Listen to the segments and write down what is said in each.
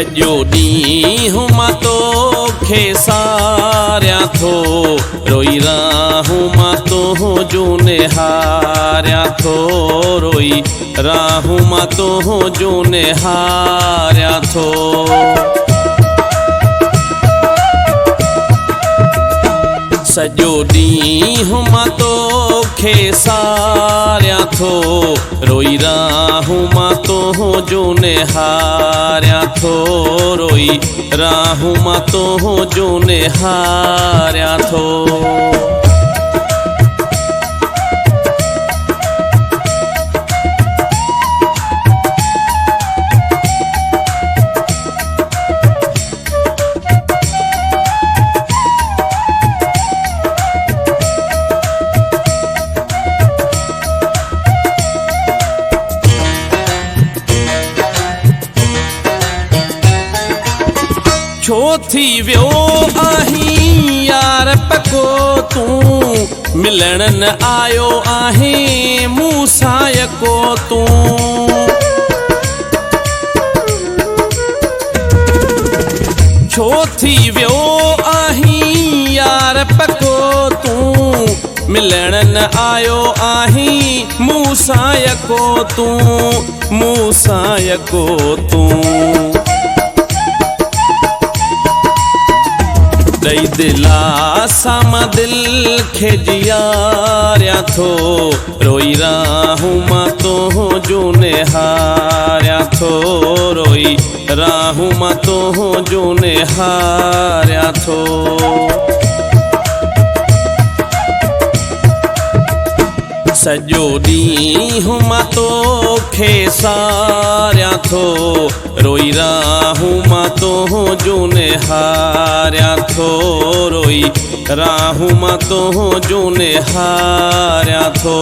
सॼो ॾींहुं मां तोखे सारियां थो, रोई राहूं मां तुंहिंजो निहारियां थो, रोई राहूं मां तुंहिंजो निहारियां थो। सॼो ॾींहुं मां तोखे सारियां थो, रोई राहूं मां तुंहिंजो निहारियां थो, रोई राहूं मां तुंहिंजो निहारियां थो। छो थी वियो आहीं यार पको तूं, मिलण न आयो आहे मूं सां यको तूं। छो थी वियो आहीं यार पको तूं, मिलण न आयो आहीं मूं सां यको तूं, मूं सां यको तूं। ॾई दिलासा मां दिल खे जियारियां थो, रोई राहूं मां तुंहिंजो निहारियां थो, रोई राहूं मां तुंहिंजो निहारियां थो। सॼो ॾींहुं मां तोखे सारियां थो, रोई राहूं मां तुंहिंजो निहारियां थो, रोई राहूं मां तुंहिंजो निहारियां थो।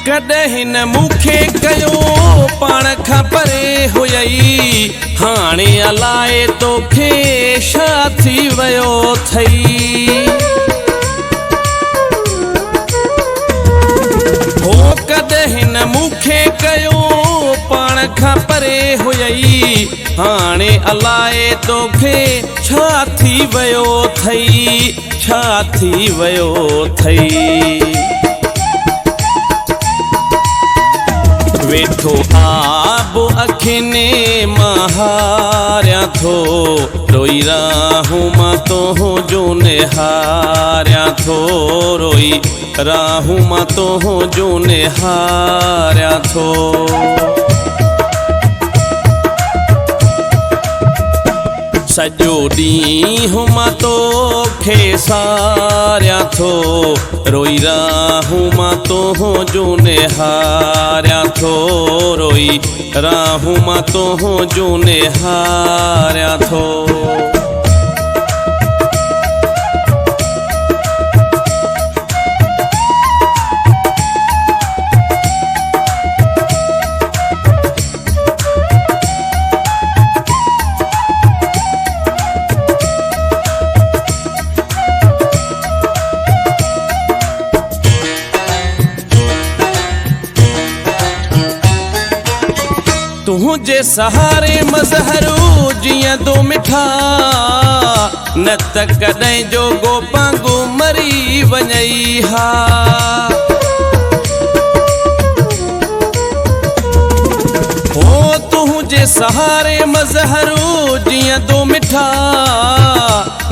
कॾहिं न मूंखे कयो पाण खां परे हुयई, हाणे अलाए तोखे छा थी वियो अथई। हो कॾहिं न मूंखे कयो पाण खां परे हुयई, हाणे अलाए तोखे छा थी वियो अथई, छा थी वियो अथई। वेठो आब अखियुनि मां हारियां थो, रोई राहूं मां तुंहिंजो निहारियां थो, रोई राहूं मां तुंहिंजो निहारियां थो। सॼो ॾींहुं मां तोखे सारियां थो, रोई राहूं मां तुंहिंजो निहारियां थो, रोई राहूं मां तुंहिंजो निहारियां थो। तुंहिंजे सहारे मज़हरू जीअं दो मिठा, न त कॾहिं जोगो पांगू मरी वञई हा। हो तुंहिंजे सहारे मज़हरू जीअं दो मिठा,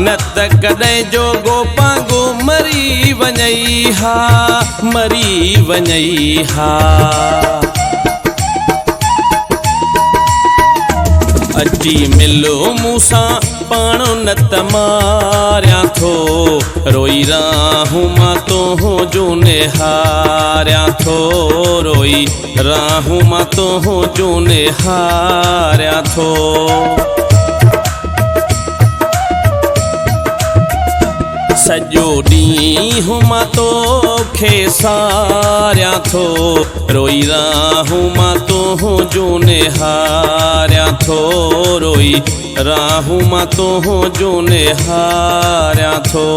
न त कॾहिं जोगो पांगू मरी वञई हा, मरी वञई हा। अची मिलो मूंसां पाणो न त मारियां थो, रोई राहूं मां तुंहिंजो निहारियां थो, रोई राहूं मां तुंहिंजो निहारियां थो। सॼो ॾींहुं मां तोखे सारियां थो, रोई राहूं मां तुंहिंजो निहारियां थो, रोई राहूं मां तुंहिंजो निहारियां थो।